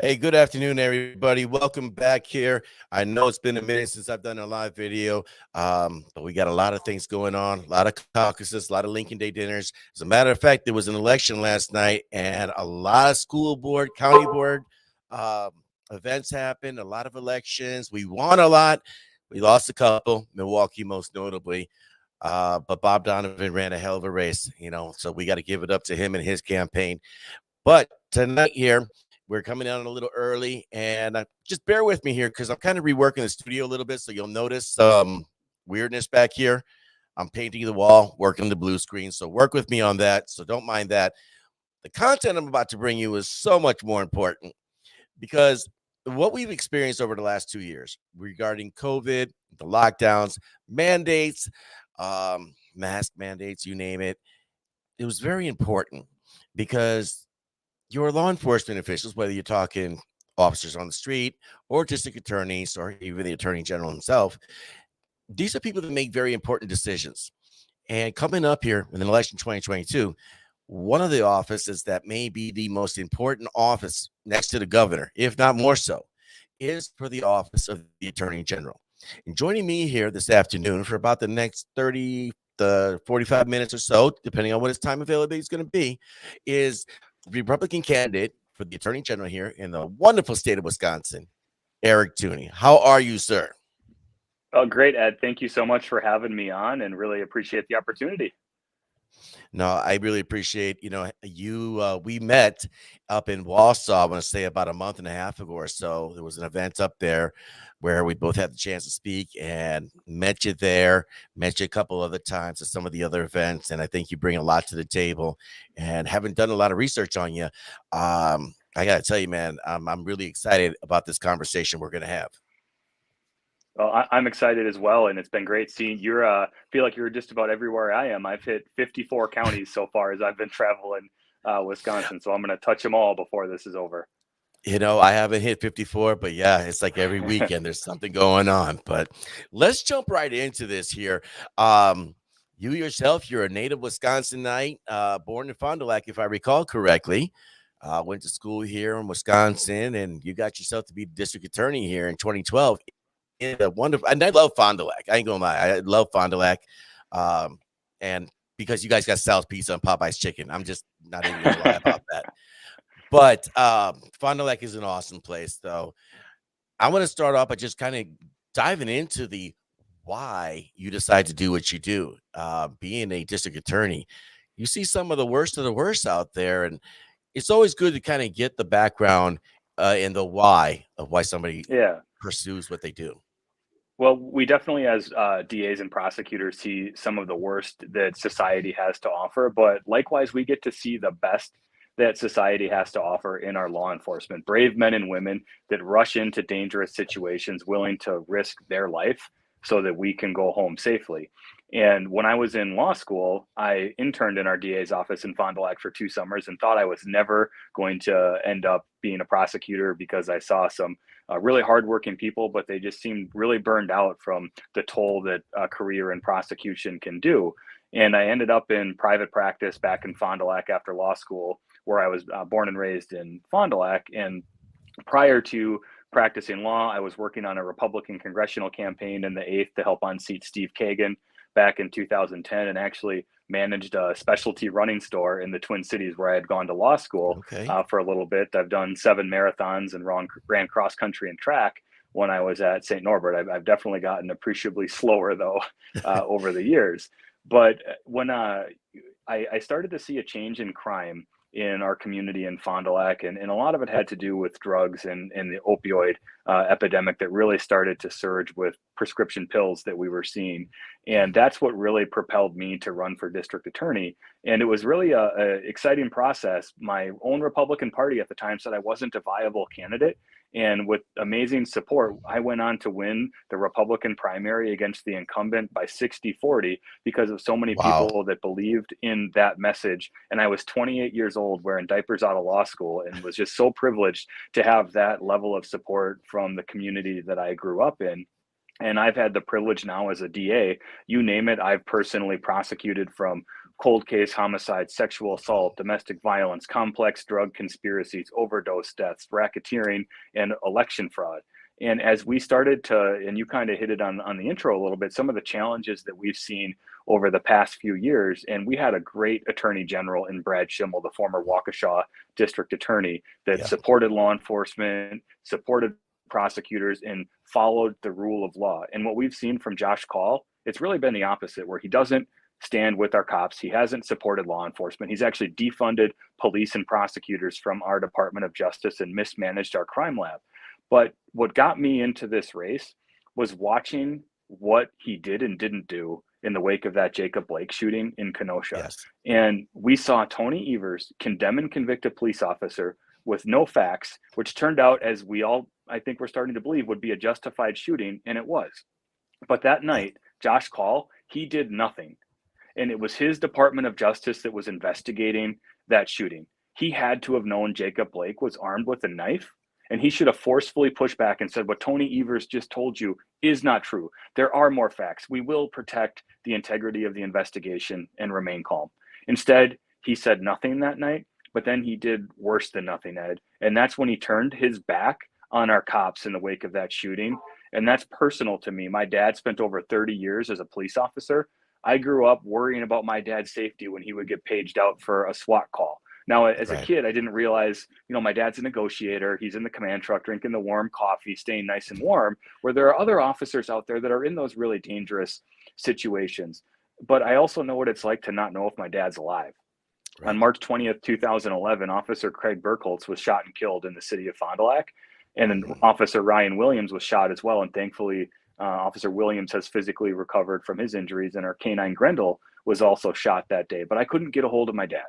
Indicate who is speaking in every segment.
Speaker 1: Hey, good afternoon, everybody. Welcome back here. I know it's been a minute since I've done a live video, but we got a lot of things going on, a lot of caucuses, a lot of Lincoln Day dinners. As a matter of fact, there was an election last night, and a lot of school board, county board um, events happened, a lot of elections. We won a lot. We lost a couple, Milwaukee most notably. But Bob Donovan ran a hell of a race, so we got to give it up to him and his campaign. But tonight here, we're coming out a little early, and just bear with me here because I'm kind of reworking the studio a little bit, so you'll notice some weirdness back here. I'm painting the wall, working the blue screen, so work with me on that. So don't mind that. The content I'm about to bring you is so much more important because what we've experienced over the last 2 years regarding COVID, the lockdowns, mandates, mask mandates, you name it, it was very important because your law enforcement officials, whether you're talking officers on the street or district attorneys or even the attorney general himself, these are people that make very important decisions. And coming up here in the election 2022, one of the offices that may be the most important office next to the governor, if not more so, is for the office of the attorney general. And joining me here this afternoon for about the next 30 to 45 minutes or so, depending on what his time availability is going to be, is Republican candidate for the attorney general here in the wonderful state of Wisconsin, Eric Toney. How are you, sir?
Speaker 2: Oh, great, Ed. Thank you so much for having me on and really appreciate the opportunity.
Speaker 1: No, I really appreciate, we met up in Wausau, I want to say about a month and a half ago or so. There was an event up there where we both had the chance to speak and met you there, met you a couple other times at some of the other events. And I think you bring a lot to the table and having done a lot of research on you. I got to tell you, man, I'm really excited about this conversation we're going to have.
Speaker 2: Well, I'm excited as well, and it's been great seeing you're. Feel like you're just about everywhere I am. I've hit 54 counties so far as I've been traveling Wisconsin, so I'm going to touch them all before this is over.
Speaker 1: I haven't hit 54, but yeah, it's like every weekend there's something going on. But let's jump right into this here. You yourself, you're a native Wisconsinite, born in Fond du Lac, if I recall correctly. Went to school here in Wisconsin, and you got yourself to be district attorney here in 2012. In a wonderful, and I love Fond du Lac. I ain't gonna lie, I love Fond du Lac, and because you guys got Sal's Pizza and Popeye's Chicken, I'm just not even gonna lie about that. But Fond du Lac is an awesome place, though. I want to start off by just kind of diving into the why you decide to do what you do. Being a district attorney, you see some of the worst out there, and it's always good to kind of get the background and the why of why somebody
Speaker 2: Yeah.
Speaker 1: pursues what they do.
Speaker 2: Well, we definitely, as DAs and prosecutors, see some of the worst that society has to offer, but likewise, we get to see the best that society has to offer in our law enforcement. Brave men and women that rush into dangerous situations, willing to risk their life so that we can go home safely. And when I was in law school, I interned in our DA's office in Fond du Lac for 2 summers and thought I was never going to end up being a prosecutor because I saw some really hardworking people, but they just seemed really burned out from the toll that a career in prosecution can do. And I ended up in private practice back in Fond du Lac after law school, where I was born and raised in Fond du Lac. And prior to practicing law, I was working on a Republican congressional campaign in the 8th to help unseat Steve Kagan back in 2010, and actually managed a specialty running store in the Twin Cities where I had gone to law school
Speaker 1: Okay.
Speaker 2: for a little bit. I've done 7 marathons and ran cross country and track when I was at St. Norbert. I've definitely gotten appreciably slower though over the years. But when I started to see a change in crime in our community in Fond du Lac, and a lot of it had to do with drugs and the opioid epidemic that really started to surge with prescription pills that we were seeing. And that's what really propelled me to run for district attorney. And it was really a exciting process. My own Republican Party at the time said I wasn't a viable candidate. And with amazing support, I went on to win the Republican primary against the incumbent by 60-40 because of so many
Speaker 1: Wow.
Speaker 2: people that believed in that message. And I was 28 years old, wearing diapers out of law school, and was just so privileged to have that level of support from the community that I grew up in. And I've had the privilege now as a DA, you name it, I've personally prosecuted, from cold case homicide, sexual assault, domestic violence, complex drug conspiracies, overdose deaths, racketeering, and election fraud. And as we started to, and you kind of hit it on the intro a little bit, some of the challenges that we've seen over the past few years, and we had a great attorney general in Brad Schimmel, the former Waukesha district attorney, that supported law enforcement, supported prosecutors, and followed the rule of law. And what we've seen from Josh Call, it's really been the opposite, where he doesn't stand with our cops. He hasn't supported law enforcement. He's actually defunded police and prosecutors from our Department of Justice and mismanaged our crime lab. But what got me into this race was watching what he did and didn't do in the wake of that Jacob Blake shooting in Kenosha.
Speaker 1: Yes.
Speaker 2: And we saw Toney Evers condemn and convict a police officer with no facts, which turned out, as we all, I think, we're starting to believe, would be a justified shooting, and it was. But that night, Josh Call, he did nothing. And it was his Department of Justice that was investigating that shooting. He had to have known Jacob Blake was armed with a knife, and he should have forcefully pushed back and said, what Toney Evers just told you is not true. There are more facts. We will protect the integrity of the investigation and remain calm. Instead, he said nothing that night, but then he did worse than nothing, Ed. And that's when he turned his back on our cops in the wake of that shooting. And that's personal to me. My dad spent over 30 years as a police officer. I grew up worrying about my dad's safety when he would get paged out for a SWAT call. Now, as a kid, I didn't realize, my dad's a negotiator. He's in the command truck, drinking the warm coffee, staying nice and warm, where there are other officers out there that are in those really dangerous situations. But I also know what it's like to not know if my dad's alive. Right. On March 20th, 2011, Officer Craig Burkholz was shot and killed in the city of Fond du Lac. And then Officer Ryan Williams was shot as well. And thankfully, Officer Williams has physically recovered from his injuries. And our canine Grendel was also shot that day. But I couldn't get a hold of my dad.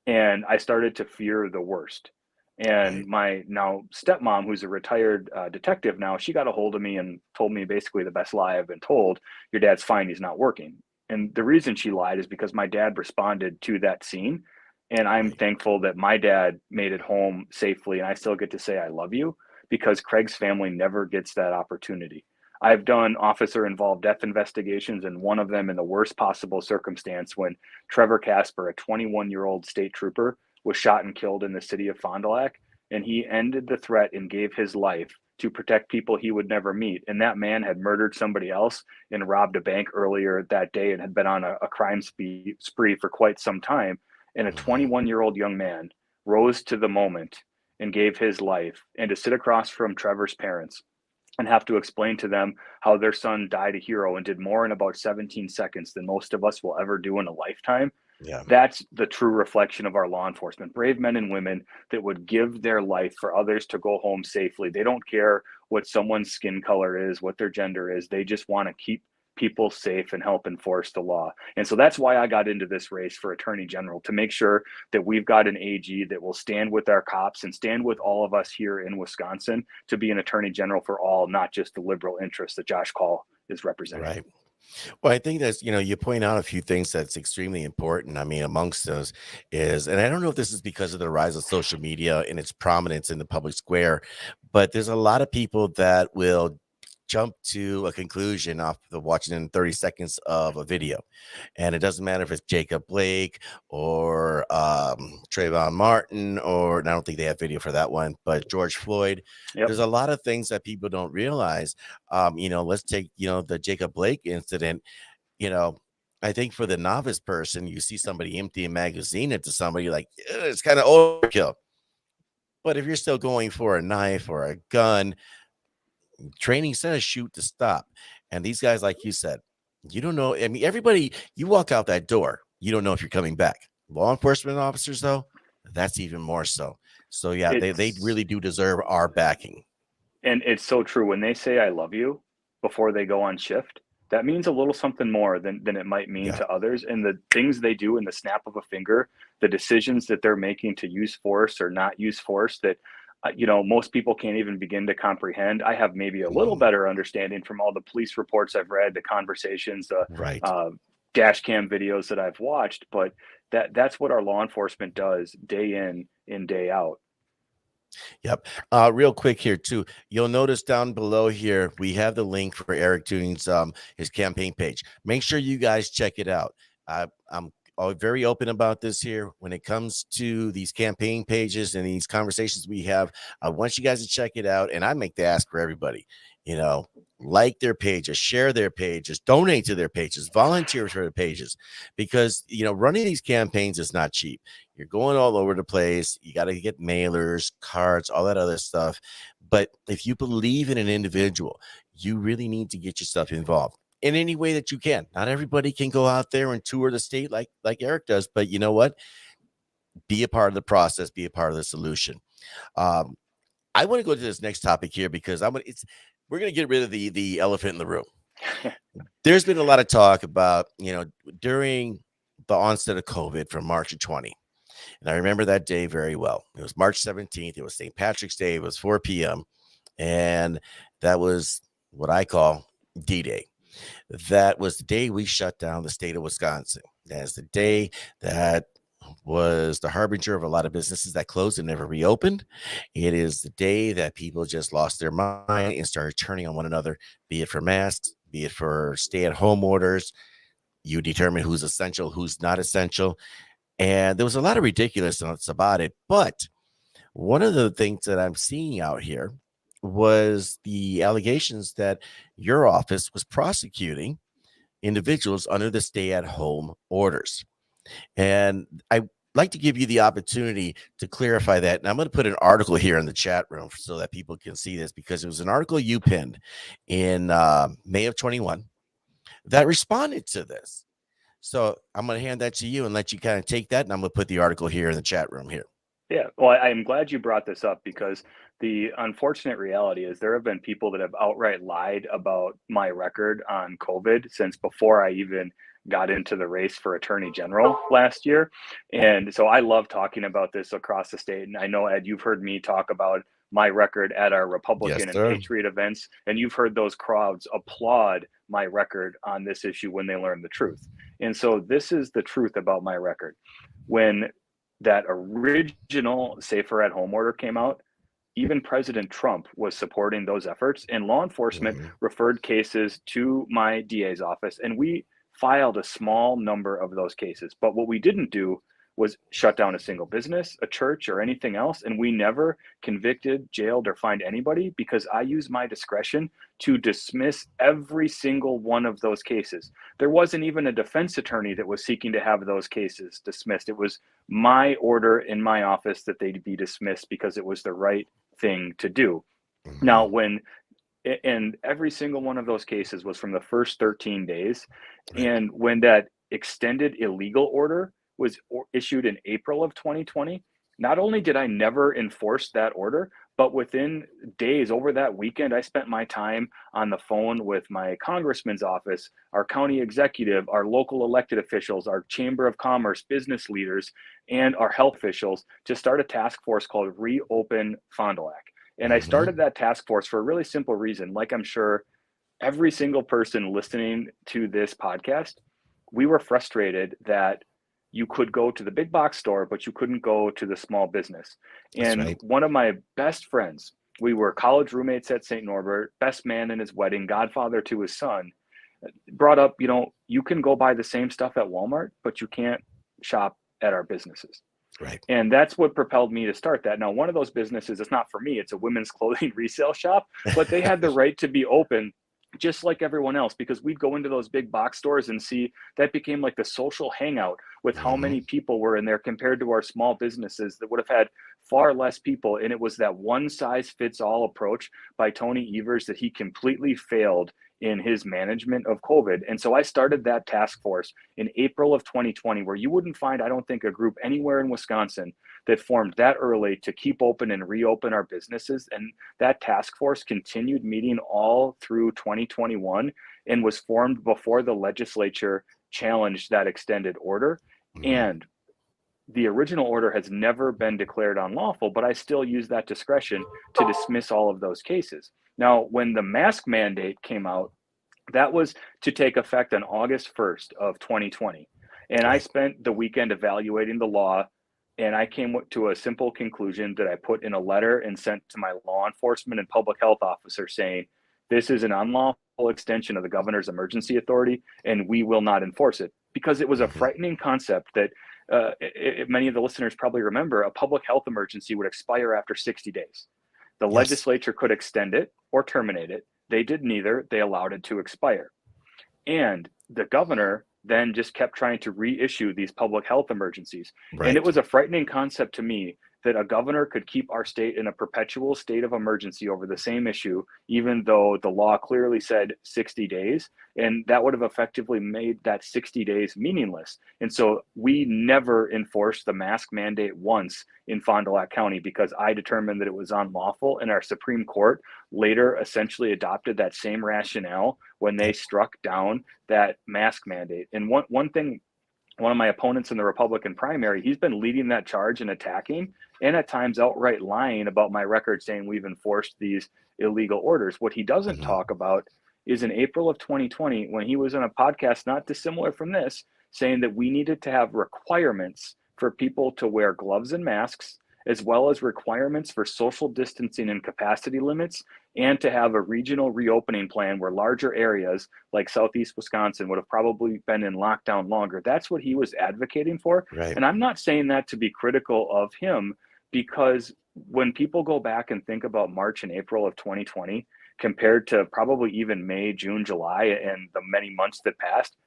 Speaker 2: And I started to fear the worst. And my now stepmom, who's a retired detective now, she got a hold of me and told me basically the best lie I've been told: your dad's fine, he's not working. And the reason she lied is because my dad responded to that scene. And I'm thankful that my dad made it home safely. And I still get to say, I love you, because Craig's family never gets that opportunity. I've done officer-involved death investigations, and one of them in the worst possible circumstance, when Trevor Casper, a 21-year-old state trooper, was shot and killed in the city of Fond du Lac, and he ended the threat and gave his life to protect people he would never meet. And that man had murdered somebody else and robbed a bank earlier that day and had been on a crime spree for quite some time. And a 21-year-old young man rose to the moment and gave his life. And to sit across from Trevor's parents and have to explain to them how their son died a hero and did more in about 17 seconds than most of us will ever do in a lifetime. That's the true reflection of our law enforcement. Brave men and women that would give their life for others to go home safely. They don't care what someone's skin color is, what their gender is. They just want to keep people safe and help enforce the law. And so that's why I got into this race for Attorney General, to make sure that we've got an AG that will stand with our cops and stand with all of us here in Wisconsin to be an Attorney General for all, not just the liberal interests that Josh Call is representing.
Speaker 1: Right. Well, I think that's, you point out a few things that's extremely important. I mean, amongst those is, and I don't know if this is because of the rise of social media and its prominence in the public square, but there's a lot of people that will jump to a conclusion off of watching in 30 seconds of a video. And it doesn't matter if it's Jacob Blake or Trayvon Martin, or, and I don't think they have video for that one, but George Floyd. There's a lot of things that people don't realize. Let's take, the Jacob Blake incident. I think for the novice person, you see somebody empty a magazine into somebody, like, it's kind of overkill. But if you're still going for a knife or a gun, training says shoot to stop. And these guys, like you said, you don't know. I mean, everybody, you walk out that door, you don't know if you're coming back. Law enforcement officers, though, that's even more so. So yeah, they really do deserve our backing.
Speaker 2: And it's so true. When they say I love you before they go on shift, that means a little something more than it might mean to others. And the things they do in the snap of a finger, the decisions that they're making to use force or not use force, that most people can't even begin to comprehend. I have maybe a little better understanding from all the police reports I've read, the conversations, the dash cam videos that I've watched, but that's what our law enforcement does day in, day out.
Speaker 1: Yep. Real quick here too, you'll notice down below here, we have the link for Eric Tuning's his campaign page. Make sure you guys check it out. I'm very open about this here when it comes to these campaign pages and these conversations we have. I want you guys to check it out, and I make the ask for everybody. You know, like their pages, share their pages, donate to their pages, volunteer for their pages, because running these campaigns is not cheap. You're going all over the place. You got to get mailers, cards, all that other stuff. But if you believe in an individual, you really need to get yourself involved in any way that you can. Not everybody can go out there and tour the state like Eric does, but you know what? Be a part of the process, be a part of the solution. Um, I want to go to this next topic here because we're going to get rid of the elephant in the room. There's been a lot of talk about, during the onset of COVID from March of 20. And I remember that day very well. It was March 17th. It was St. Patrick's Day. It was 4 p.m. And that was what I call D-Day. That was the day we shut down the state of Wisconsin. That's the day that was the harbinger of a lot of businesses that closed and never reopened. It is the day that people just lost their mind and started turning on one another, be it for masks, be it for stay-at-home orders. You determine who's essential, who's not essential. And there was a lot of ridiculousness about it. But one of the things that I'm seeing out here was the allegations that your office was prosecuting individuals under the stay-at-home orders. And I'd like to give you the opportunity to clarify that. And I'm going to put an article here in the chat room so that people can see this, because it was an article you pinned in May of 21 that responded to this. So I'm going to hand that to you and let you kind of take that. And I'm going to put the article here in the chat room here.
Speaker 2: Yeah, well, I'm glad you brought this up, because the unfortunate reality is there have been people that have outright lied about my record on COVID since before I even got into the race for Attorney General last year. And so I love talking about this across the state. And I know, Ed, you've heard me talk about my record at our Republican and Patriot events, and you've heard those crowds applaud my record on this issue when they learn the truth. And so this is the truth about my record. When that original Safer at Home order came out, even President Trump was supporting those efforts, and law enforcement referred cases to my DA's office, and we filed a small number of those cases. But what we didn't do was shut down a single business, a church, or anything else. And we never convicted, jailed, or fined anybody, because I use my discretion to dismiss every single one of those cases. There wasn't even a defense attorney that was seeking to have those cases dismissed. It was my order in my office that they be dismissed because it was the right thing to do. Now, and every single one of those cases was from the first 13 days. And when that extended illegal order was issued in April of 2020, not only did I never enforce that order, but within days, over that weekend, I spent my time on the phone with my congressman's office, our county executive, our local elected officials, our chamber of commerce, business leaders, and our health officials to start a task force called Reopen Fond du Lac. And I started that task force for a really simple reason. Like I'm sure every single person listening to this podcast, we were frustrated that you could go to the big box store, but you couldn't go to the small business. And one of my best friends, we were college roommates at St. Norbert, best man in his wedding, godfather to his son, brought up, you can go buy the same stuff at Walmart, but you can't shop at our businesses.
Speaker 1: Right.
Speaker 2: And that's what propelled me to start that. Now, one of those businesses, it's not for me, it's a women's clothing resale shop, but they had the right to be open just like everyone else, because we'd go into those big box stores and see that became like the social hangout with how many people were in there compared to our small businesses that would have had far less people. And it was that one size fits all approach by Toney Evers that he completely failed in his management of COVID. And so I started that task force in April of 2020, where you wouldn't find, I don't think, a group anywhere in Wisconsin that formed that early to keep open and reopen our businesses. And that task force continued meeting all through 2021 and was formed before the legislature challenged that extended order. And the original order has never been declared unlawful, but I still use that discretion to dismiss all of those cases. Now, when the mask mandate came out, that was to take effect on August 1st of 2020. And I spent the weekend evaluating the law, and I came to a simple conclusion that I put in a letter and sent to my law enforcement and public health officer saying, this is an unlawful extension of the governor's emergency authority, and we will not enforce it. because it was a
Speaker 1: Mhm.
Speaker 2: frightening concept that many of the listeners probably remember. A public health emergency would expire after 60 days. The
Speaker 1: Yes.
Speaker 2: legislature could extend it or terminate it. They did neither. They allowed it to expire. And the governor then just kept trying to reissue these public health emergencies. And it
Speaker 1: Right.
Speaker 2: was a frightening concept to me that a governor could keep our state in a perpetual state of emergency over the same issue, even though the law clearly said 60 days. And that would have effectively made that 60 days meaningless. And so we never enforced the mask mandate once in Fond du Lac County because I determined that it was unlawful. And our Supreme Court later essentially adopted that same rationale when they
Speaker 1: Yep.
Speaker 2: struck down that mask mandate. And one thing, one of my opponents in the Republican primary, he's been leading that charge and attacking and at times outright lying about my record, saying we've enforced these illegal orders. What he doesn't
Speaker 1: Mhm.
Speaker 2: talk about is in April of 2020, when he was on a podcast not dissimilar from this, saying that we needed to have requirements for people to wear gloves and masks, as well as requirements for social distancing and capacity limits, and to have a regional reopening plan where larger areas like Southeast Wisconsin would have probably been in lockdown longer. That's what he was advocating for.
Speaker 1: Right.
Speaker 2: And I'm not saying that to be critical of him, because when people go back and think about March and April of 2020, compared to probably even May, June, July, and the many months that passed,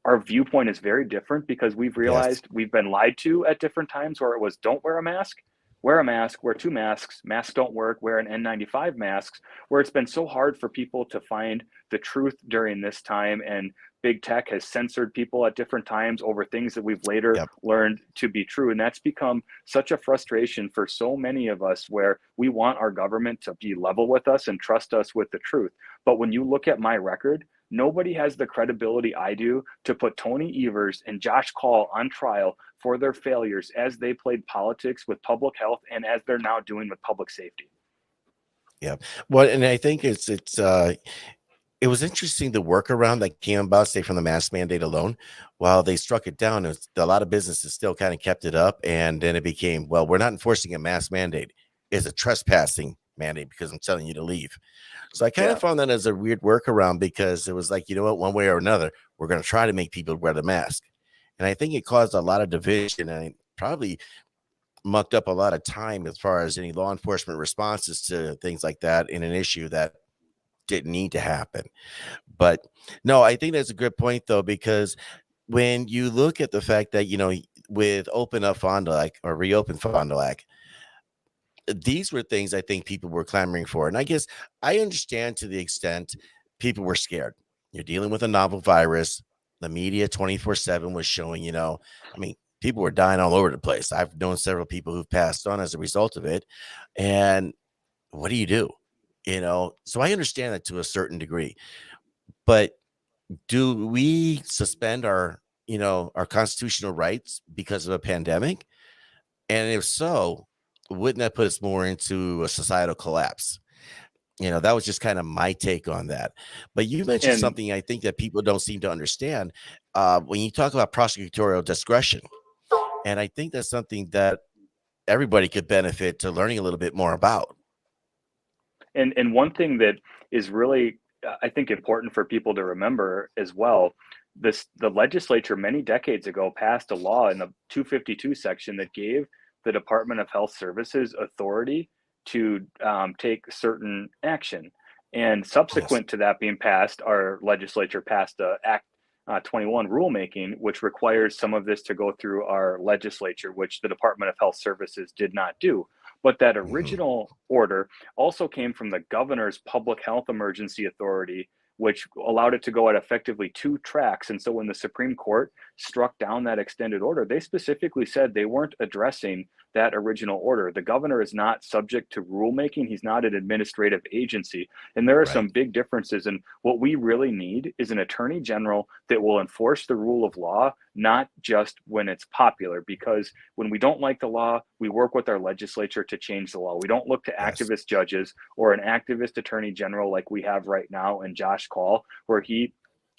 Speaker 2: our viewpoint is very different because we've
Speaker 1: Yes.
Speaker 2: realized we've been lied to at different times where it was don't wear a mask, wear two masks, masks don't work, wear an N95 masks, where it's been so hard for people to find the truth during this time. And big tech has censored people at different times over things that we've later
Speaker 1: Yep.
Speaker 2: learned to be true. And that's become such a frustration for so many of us where we want our government to be level with us and trust us with the truth. But when you look at my record, nobody has the credibility I do to put Toney Evers and Josh Call on trial for their failures as they played politics with public health and as they're now doing with public safety.
Speaker 1: Yep. Well, and I think it was interesting the workaround that came about, say, from the mask mandate alone. While they struck it down, a lot of businesses still kind of kept it up, and then it became, well, we're not enforcing a mask mandate; it's a trespassing mandate because I'm telling you to leave. So I kind of
Speaker 2: Yeah.
Speaker 1: found that as a weird workaround because it was like, you know what, one way or another, we're going to try to make people wear the mask, and I think it caused a lot of division and probably mucked up a lot of time as far as any law enforcement responses to things like that in an issue that didn't need to happen. But no, I think that's a good point though, because when you look at the fact that, with open up Fond du Lac or reopen Fond du Lac, these were things I think people were clamoring for. And I guess I understand to the extent people were scared. You're dealing with a novel virus. The media 24/7 was showing, I mean, people were dying all over the place. I've known several people who've passed on as a result of it. And what do you do? So I understand that to a certain degree. But do we suspend our constitutional rights because of a pandemic? And if so, wouldn't that put us more into a societal collapse? That was just kind of my take on that. But you mentioned
Speaker 2: And
Speaker 1: something I think that people don't seem to understand when you talk about prosecutorial discretion. And I think that's something that everybody could benefit to learning a little bit more about.
Speaker 2: and one thing that is really I think important for people to remember as well, the legislature many decades ago passed a law in the 252 section that gave the Department of Health Services authority to take certain action. And
Speaker 1: Yes.
Speaker 2: subsequent to that being passed, our legislature passed the Act 21 rulemaking, which requires some of this to go through our legislature, which the Department of Health Services did not do. But that
Speaker 1: Mhm.
Speaker 2: original order also came from the governor's public health emergency authority, which allowed it to go at effectively two tracks. And so when the Supreme Court struck down that extended order, they specifically said they weren't addressing that original order. The governor is not subject to rulemaking, he's not an administrative agency. And there are
Speaker 1: Right.
Speaker 2: some big differences. And what we really need is an attorney general that will enforce the rule of law, not just when it's popular. Because when we don't like the law, we work with our legislature to change the law. We don't look to
Speaker 1: Yes.
Speaker 2: activist judges or an activist attorney general like we have right now in Josh Call, where he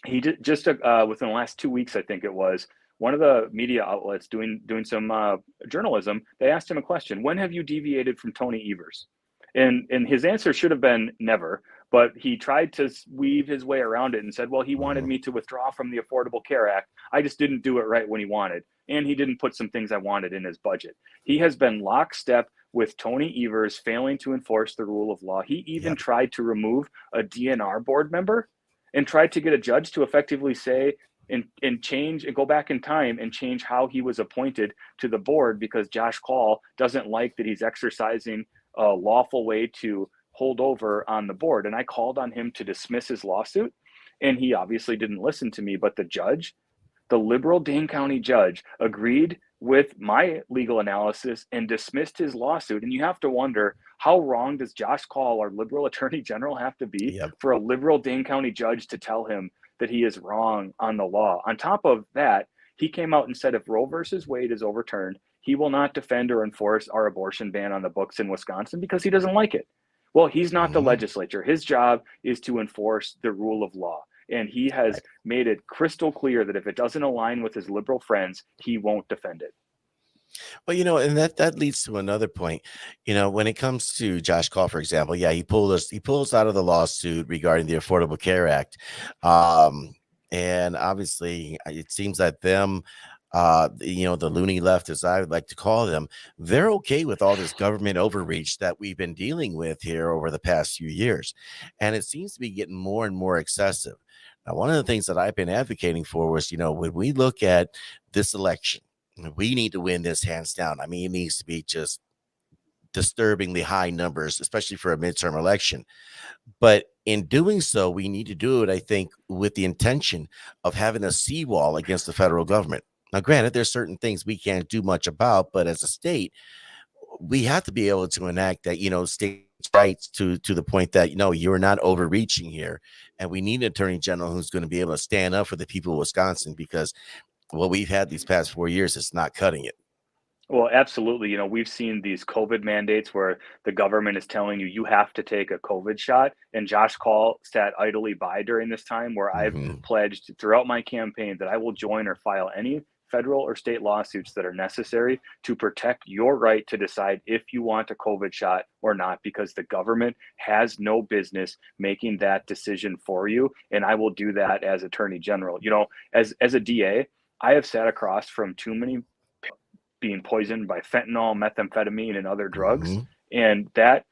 Speaker 2: did just within the last 2 weeks, I think it was, one of the media outlets doing some journalism. They asked him a question: "When have you deviated from Toney Evers?" And his answer should have been never. But he tried to weave his way around it and said, well, he wanted
Speaker 1: Mhm.
Speaker 2: me to withdraw from the Affordable Care Act. I just didn't do it right when he wanted. And he didn't put some things I wanted in his budget. He has been lockstep with Toney Evers failing to enforce the rule of law. He even
Speaker 1: Yep.
Speaker 2: tried to remove a DNR board member and tried to get a judge to effectively say and change and go back in time and change how he was appointed to the board because Josh Call doesn't like that he's exercising a lawful way to hold over on the board. And I called on him to dismiss his lawsuit, and he obviously didn't listen to me. But the judge, the liberal Dane County judge, agreed with my legal analysis and dismissed his lawsuit. And you have to wonder, how wrong does Josh Call, our liberal attorney general, have to be
Speaker 1: Yep.
Speaker 2: for a liberal Dane County judge to tell him that he is wrong on the law? On top of that, he came out and said if Roe versus Wade is overturned, he will not defend or enforce our abortion ban on the books in Wisconsin because he doesn't like it. Well, he's not the
Speaker 1: Mhm.
Speaker 2: legislature. His job is to enforce the rule of law. And he has
Speaker 1: Right.
Speaker 2: made it crystal clear that if it doesn't align with his liberal friends, he won't defend it.
Speaker 1: Well, and that leads to another point. When it comes to Josh Call, for example, yeah, he pulled us out of the lawsuit regarding the Affordable Care Act. Um, and obviously it seems that the loony left, as I would like to call them, they're okay with all this government overreach that we've been dealing with here over the past few years. And it seems to be getting more and more excessive. Now, one of the things that I've been advocating for was, when we look at this election, we need to win this hands down. I mean, it needs to be just disturbingly high numbers, especially for a midterm election. But in doing so, we need to do it, I think, with the intention of having a seawall against the federal government. Now, granted, there's certain things we can't do much about, but as a state, we have to be able to enact that, states' rights to the point that, you're not overreaching here. And we need an attorney general who's going to be able to stand up for the people of Wisconsin because what we've had these past 4 years is not cutting it.
Speaker 2: Well, absolutely. We've seen these COVID mandates where the government is telling you have to take a COVID shot. And Josh Call sat idly by during this time where I've
Speaker 1: Mhm.
Speaker 2: pledged throughout my campaign that I will join or file any federal or state lawsuits that are necessary to protect your right to decide if you want a COVID shot or not, because the government has no business making that decision for you. And I will do that as Attorney General. As a DA, I have sat across from too many being poisoned by fentanyl, methamphetamine, and other drugs.
Speaker 1: Mhm.
Speaker 2: And that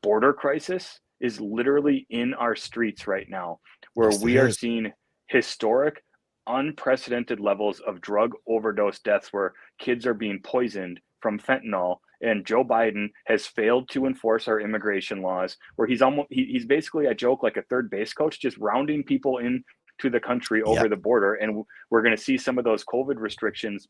Speaker 2: border crisis is literally in our streets right now, where
Speaker 1: Yes, it
Speaker 2: we are
Speaker 1: is.
Speaker 2: seeing historic, unprecedented levels of drug overdose deaths where kids are being poisoned from fentanyl. And Joe Biden has failed to enforce our immigration laws, where he's basically, I joke, like a third base coach, just rounding people in to the country over
Speaker 1: Yep.
Speaker 2: the border. And we're going to see some of those COVID restrictions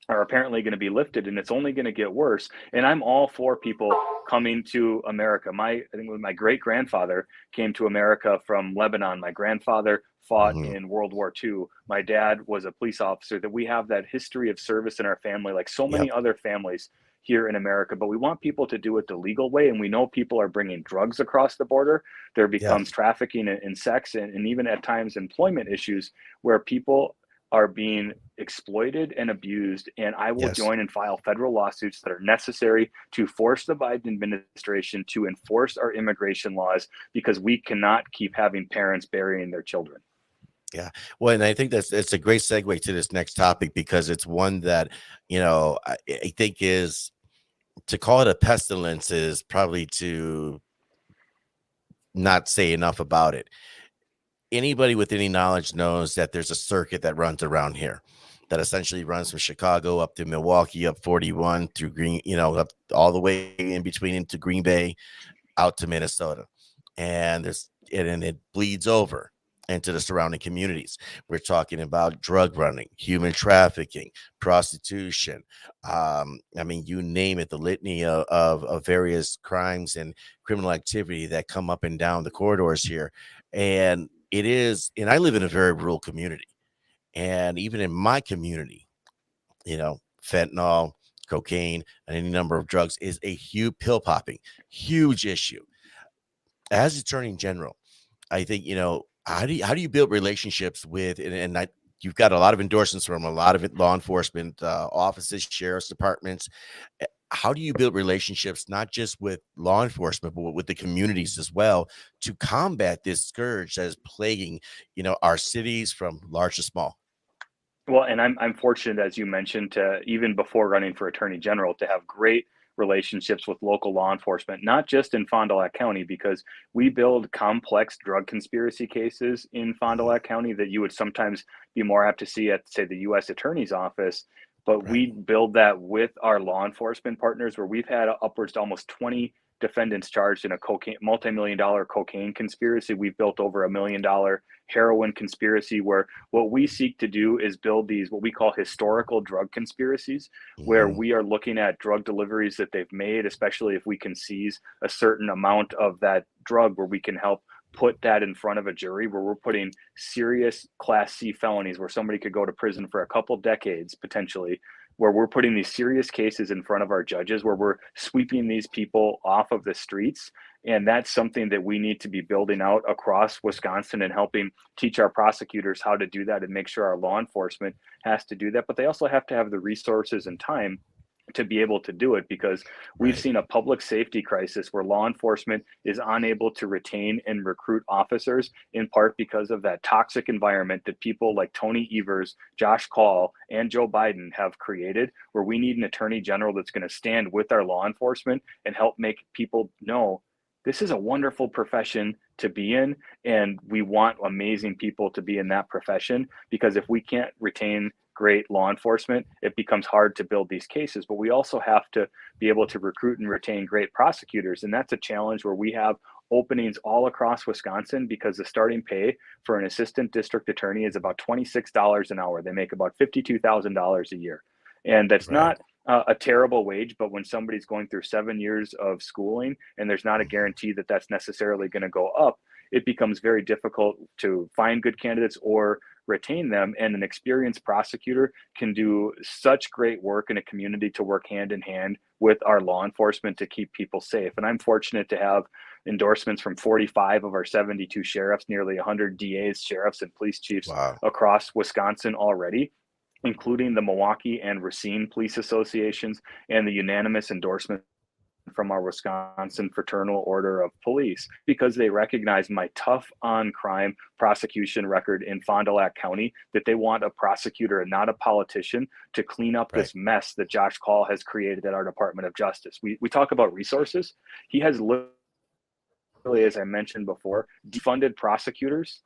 Speaker 2: are apparently going to be lifted, and it's only going to get worse. And I'm all for people coming to America. I think when my great grandfather came to America from Lebanon, my grandfather fought
Speaker 1: Mhm.
Speaker 2: in World War II. My dad was a police officer. That we have that history of service in our family, like so many
Speaker 1: Yep.
Speaker 2: other families here in America. But we want people to do it the legal way, and we know people are bringing drugs across the border. There
Speaker 1: Yep.
Speaker 2: becomes trafficking in sex and even at times employment issues where people are being exploited and abused. And I will
Speaker 1: Yes.
Speaker 2: join and file federal lawsuits that are necessary to force the Biden administration to enforce our immigration laws, because we cannot keep having parents burying their children.
Speaker 1: Yeah. Well, and I think it's a great segue to this next topic because it's one that, I think is to call it a pestilence is probably to not say enough about it. Anybody with any knowledge knows that there's a circuit that runs around here that essentially runs from Chicago up to Milwaukee, up 41 through up all the way in between into Green Bay, out to Minnesota. And it bleeds over into the surrounding communities. We're talking about drug running, human trafficking, prostitution. I mean, you name it, the litany of various crimes and criminal activity that come up and down the corridors here. And I live in a very rural community. And even in my community, fentanyl, cocaine, and any number of drugs is a huge pill popping, huge issue. As Attorney General, I think, how do you build relationships with you've got a lot of endorsements from a lot of law enforcement offices, sheriff's departments. how do you build relationships, not just with law enforcement, but with the communities as well, to combat this scourge that is plaguing, our cities from large to small?
Speaker 2: Well, and I'm fortunate, as you mentioned, to even before running for attorney general, to have great relationships with local law enforcement, not just in Fond du Lac County, because we build complex drug conspiracy cases in Fond du
Speaker 1: Mhm.
Speaker 2: Lac County that you would sometimes be more apt to see at, say, the U.S. Attorney's Office. But
Speaker 1: Right.
Speaker 2: we build that with our law enforcement partners, where we've had upwards to almost 20 defendants charged in a multi-million dollar cocaine conspiracy. We've built over $1 million heroin conspiracy, where what we seek to do is build these what we call historical drug conspiracies, where
Speaker 1: Mhm.
Speaker 2: we are looking at drug deliveries that they've made, especially if we can seize a certain amount of that drug, where we can help put that in front of a jury, where we're putting serious class C felonies where somebody could go to prison for a couple decades potentially, where we're putting these serious cases in front of our judges, where we're sweeping these people off of the streets. And that's something that we need to be building out across Wisconsin and helping teach our prosecutors how to do that and make sure our law enforcement has to do that. But they also have to have the resources and time to be able to do it, because we've
Speaker 1: Right.
Speaker 2: seen a public safety crisis where law enforcement is unable to retain and recruit officers, in part because of that toxic environment that people like Toney Evers, Josh Call, and Joe Biden have created, where we need an attorney general that's going to stand with our law enforcement and help make people know this is a wonderful profession to be in, and we want amazing people to be in that profession. Because if we can't retain great law enforcement, it becomes hard to build these cases. But we also have to be able to recruit and retain great prosecutors. And that's a challenge, where we have openings all across Wisconsin, because the starting pay for an assistant district attorney is about $26 an hour. They make about $52,000 a year. And that's
Speaker 1: Right.
Speaker 2: not a terrible wage, but when somebody's going through 7 years of schooling and there's not a
Speaker 1: Mhm.
Speaker 2: guarantee that that's necessarily going to go up, it becomes very difficult to find good candidates or retain them. And an experienced prosecutor can do such great work in a community to work hand in hand with our law enforcement to keep people safe. And I'm fortunate to have endorsements from 45 of our 72 sheriffs, nearly 100 DAs, sheriffs, and police chiefs
Speaker 1: Wow.
Speaker 2: across Wisconsin already, including the Milwaukee and Racine Police Associations, and the unanimous endorsement from our Wisconsin Fraternal Order of Police, because they recognize my tough on crime prosecution record in Fond du Lac County, that they want a prosecutor and not a politician to clean up
Speaker 1: Right.
Speaker 2: this mess that Josh Call has created at our Department of Justice. We talk about resources. He has literally, as I mentioned before, defunded prosecutors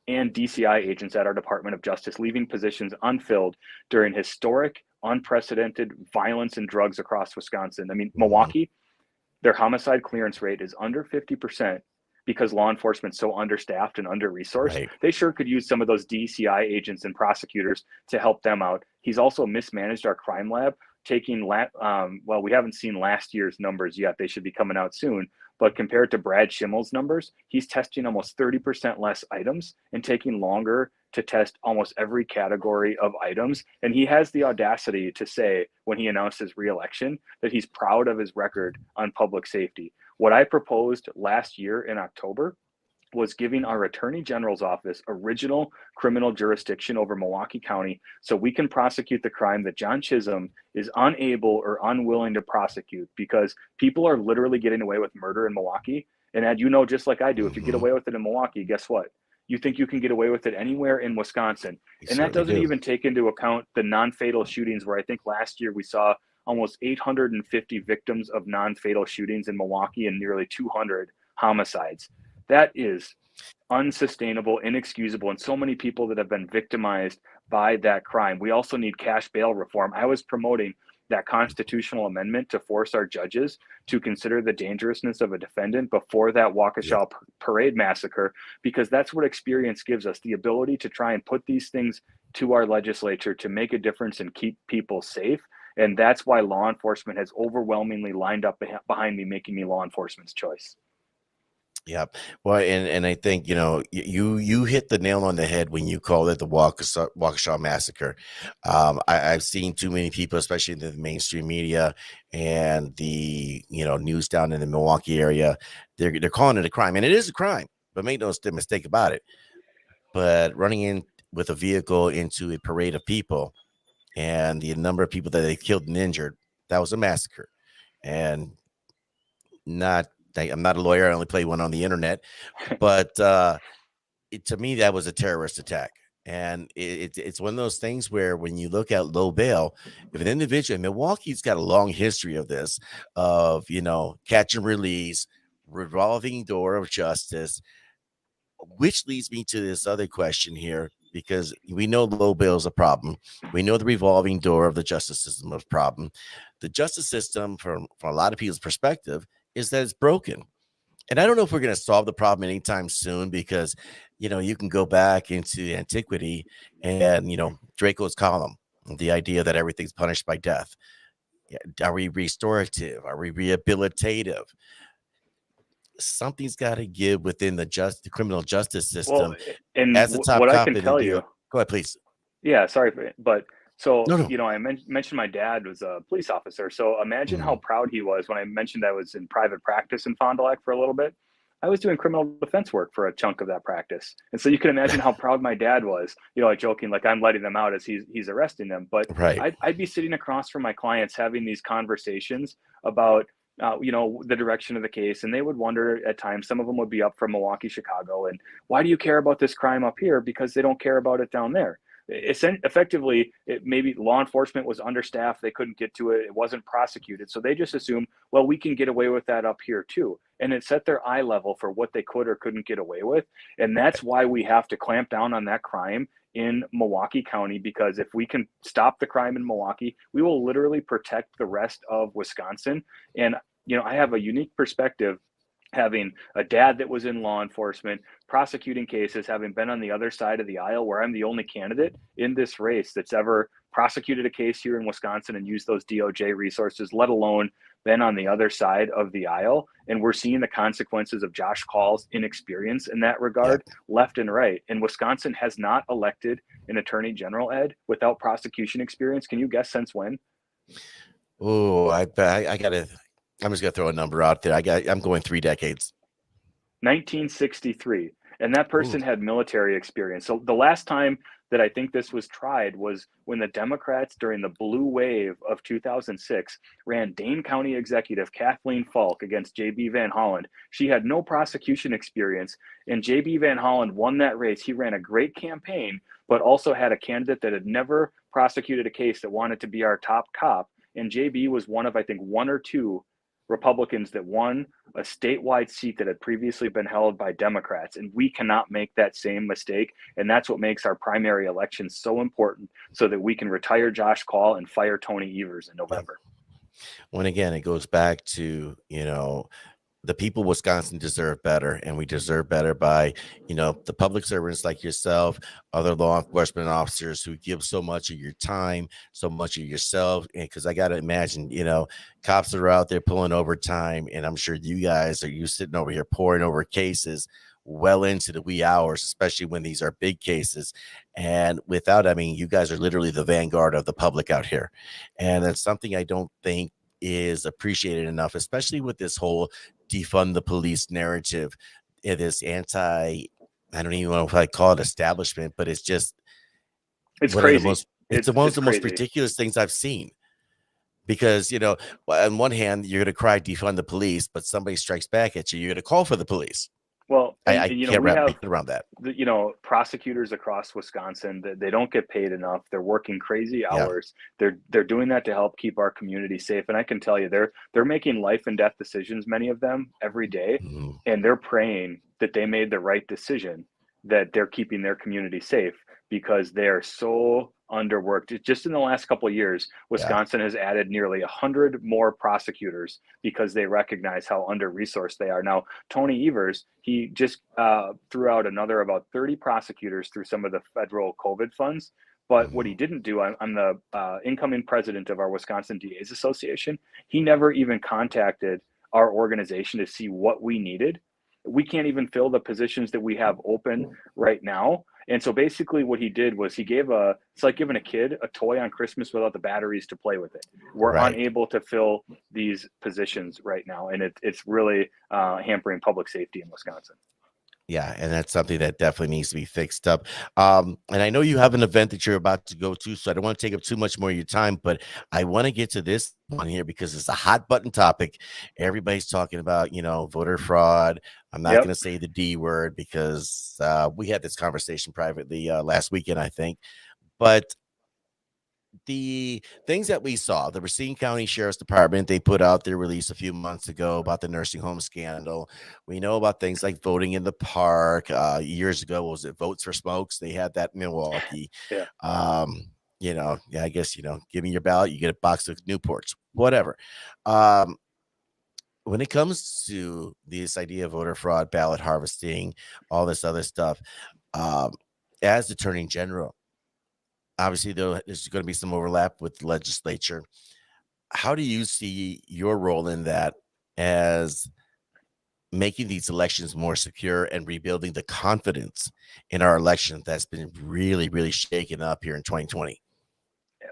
Speaker 2: and DCI agents at our Department of Justice, leaving positions unfilled during historic, unprecedented violence and drugs across Wisconsin. I mean,
Speaker 1: Mhm.
Speaker 2: Milwaukee, their homicide clearance rate is under 50%, because law enforcement's so understaffed and under resourced.
Speaker 1: Right.
Speaker 2: They sure could use some of those DCI agents and prosecutors to help them out. He's also mismanaged our crime lab, taking well, we haven't seen last year's numbers yet. They should be coming out soon. But compared to Brad Schimmel's numbers, he's testing almost 30% less items and taking longer to test almost every category of items. And he has the audacity to say, when he announced his reelection, that he's proud of his record on public safety. What I proposed last year in October was giving our attorney general's office original criminal jurisdiction over Milwaukee County, so we can prosecute the crime that John Chisholm is unable or unwilling to prosecute, because people are literally getting away with murder in Milwaukee. And Ed, you know, just like I do, if you get
Speaker 1: Mhm.
Speaker 2: away with it in Milwaukee, guess what? You think you can get away with it anywhere in Wisconsin.
Speaker 1: You
Speaker 2: And that
Speaker 1: certainly
Speaker 2: doesn't
Speaker 1: do.
Speaker 2: even take into account the non-fatal shootings, where I think last year we saw almost 850 victims of non-fatal shootings in Milwaukee and nearly 200 homicides. That is unsustainable, inexcusable, and so many people that have been victimized by that crime. We also need cash bail reform. I was promoting that constitutional amendment to force our judges to consider the dangerousness of a defendant before that
Speaker 1: Yeah.
Speaker 2: Waukesha parade massacre, because that's what experience gives us, the ability to try and put these things to our legislature to make a difference and keep people safe. And that's why law enforcement has overwhelmingly lined up behind me, making me law enforcement's choice.
Speaker 1: Yep. Well, and I think, you hit the nail on the head when you called it the Waukesha massacre. I've seen too many people, especially in the mainstream media and the news down in the Milwaukee area. They're calling it a crime, and it is a crime. But make no mistake about it. But running in with a vehicle into a parade of people, and the number of people that they killed and injured, that was a massacre. and I'm not a lawyer. I only play one on the internet, but to me, that was a terrorist attack. And it's one of those things where when you look at low bail, if an individual, and Milwaukee's got a long history of this, of, catch and release, revolving door of justice, which leads me to this other question here, because we know low bail is a problem. We know the revolving door of the justice system is a problem. The justice system, from a lot of people's perspective, is that it's broken. And I don't know if we're going to solve the problem anytime soon, because, you can go back into antiquity and, Draco's column, the idea that everything's punished by death. Yeah, are we restorative? Are we rehabilitative? Something's got to give within the criminal justice
Speaker 2: Well,
Speaker 1: system.
Speaker 2: and
Speaker 1: As the top
Speaker 2: what I
Speaker 1: cop
Speaker 2: can
Speaker 1: in the
Speaker 2: tell
Speaker 1: deal,
Speaker 2: you,
Speaker 1: go ahead, please.
Speaker 2: yeah, sorry, but so,
Speaker 1: No, no.
Speaker 2: I mentioned my dad was a police officer. So imagine how
Speaker 1: Mhm.
Speaker 2: proud he was when I mentioned I was in private practice in Fond du Lac for a little bit. I was doing criminal defense work for a chunk of that practice. And so you can imagine how proud my dad was, like joking, like I'm letting them out as he's arresting them. But
Speaker 1: Right.
Speaker 2: I'd be sitting across from my clients having these conversations about, the direction of the case. And they would wonder at times, some of them would be up from Milwaukee, Chicago. And why do you care about this crime up here? Because they don't care about it down there. Effectively, maybe law enforcement was understaffed, they couldn't get to it, it wasn't prosecuted, so they just assumed, well, we can get away with that up here too, and it set their eye level for what they could or couldn't get away with. And that's why we have to clamp down on that crime in Milwaukee County, because if we can stop the crime in Milwaukee, we will literally protect the rest of Wisconsin. And I have a unique perspective, having a dad that was in law enforcement, prosecuting cases, having been on the other side of the aisle, where I'm the only candidate in this race that's ever prosecuted a case here in Wisconsin and used those DOJ resources, let alone been on the other side of the aisle. And we're seeing the consequences of Josh Call's inexperience in that
Speaker 1: Yeah.
Speaker 2: regard, left and right. And Wisconsin has not elected an attorney general, Ed, without prosecution experience. Can you guess since when?
Speaker 1: Oh, I gotta. I'm just gonna throw a number out there. I'm going 3 decades.
Speaker 2: 1963. And that
Speaker 1: Ooh.
Speaker 2: person had military experience. So the last time that I think this was tried was when the Democrats, during the blue wave of 2006, ran Dane County Executive Kathleen Falk against J.B. Van Holland. She had no prosecution experience, and J.B. Van Holland won that race. He ran a great campaign, but also had a candidate that had never prosecuted a case that wanted to be our top cop. And JB was one of, I think, one or two Republicans that won a statewide seat that had previously been held by Democrats. And we cannot make that same mistake. And that's what makes our primary elections so important, so that we can retire Josh Call and fire Toney Evers in
Speaker 1: Yeah.
Speaker 2: November.
Speaker 1: When again, it goes back to, the people of Wisconsin deserve better, and we deserve better by, the public servants like yourself, other law enforcement officers who give so much of your time, so much of yourself. And because I got to imagine, cops are out there pulling overtime, and I'm sure you sitting over here pouring over cases well into the wee hours, especially when these are big cases. And you guys are literally the vanguard of the public out here. And that's something I don't think is appreciated enough, especially with this whole defund the police narrative. It is I don't even know if I call it establishment, but it's just
Speaker 2: It's
Speaker 1: one of the
Speaker 2: crazy.
Speaker 1: most, it's one of
Speaker 2: It's
Speaker 1: the most
Speaker 2: crazy.
Speaker 1: ridiculous things I've seen. Because, on one hand, you're going to cry defund the police, but somebody strikes back at you, you're going to call for the police.
Speaker 2: Well,
Speaker 1: I
Speaker 2: and
Speaker 1: can't
Speaker 2: we
Speaker 1: wrap my
Speaker 2: have
Speaker 1: head around that.
Speaker 2: prosecutors across Wisconsin that they don't get paid enough. They're working crazy
Speaker 1: Yeah.
Speaker 2: hours. They're doing that to help keep our community safe. And I can tell you, they're making life and death decisions, many of them every day,
Speaker 1: Mhm.
Speaker 2: and they're praying that they made the right decision, that they're keeping their community safe, because they are so underworked. Just in the last couple of years,
Speaker 1: Yeah.
Speaker 2: Wisconsin has added nearly 100 more prosecutors because they recognize how under-resourced they are. Now, Toney Evers, he just threw out another about 30 prosecutors through some of the federal COVID funds. But what he
Speaker 1: Mhm.
Speaker 2: didn't do, I'm the incoming president of our Wisconsin DAs Association. He never even contacted our organization to see what we needed. We can't even fill the positions that we have open right now. And so basically what he did was it's like giving a kid a toy on Christmas without the batteries to play with it. We're
Speaker 1: Right.
Speaker 2: unable to fill these positions right now. And it's really hampering public safety in Wisconsin.
Speaker 1: Yeah, and that's something that definitely needs to be fixed up. And I know you have an event that you're about to go to, so I don't want to take up too much more of your time, but I want to get to this one here because it's a hot button topic. Everybody's talking about, voter fraud. I'm not going
Speaker 2: Yep.
Speaker 1: to say the D word because we had this conversation privately last weekend, I think. But the things that we saw, the Racine County Sheriff's Department, they put out their release a few months ago about the nursing home scandal. We know about things like voting in the park. Years ago, was it Votes for Smokes? They had that in Milwaukee.
Speaker 2: Yeah.
Speaker 1: Yeah, I guess, give me your ballot, you get a box of Newports, whatever. Um, when it comes to this idea of voter fraud, ballot harvesting, all this other stuff, um, as Attorney General, obviously, though, there's going to be some overlap with the legislature. How do you see your role in that as making these elections more secure and rebuilding the confidence in our election that's been really, really shaken up here in 2020?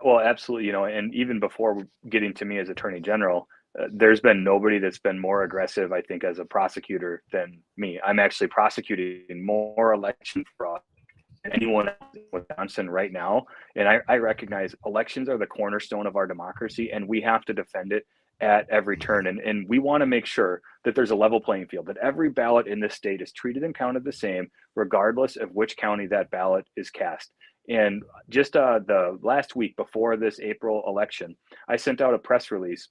Speaker 2: Well, absolutely. And even before getting to me as Attorney General, there's been nobody that's been more aggressive, I think, as a prosecutor than me. I'm actually prosecuting more election fraud than anyone else in Wisconsin right now. And I recognize elections are the cornerstone of our democracy, and we have to defend it at every turn.
Speaker 1: Mhm.
Speaker 2: And we want to make sure that there's a level playing field, that every ballot in this state is treated and counted the same, regardless of which county that ballot is cast. And just the last week before this April election, I sent out a press release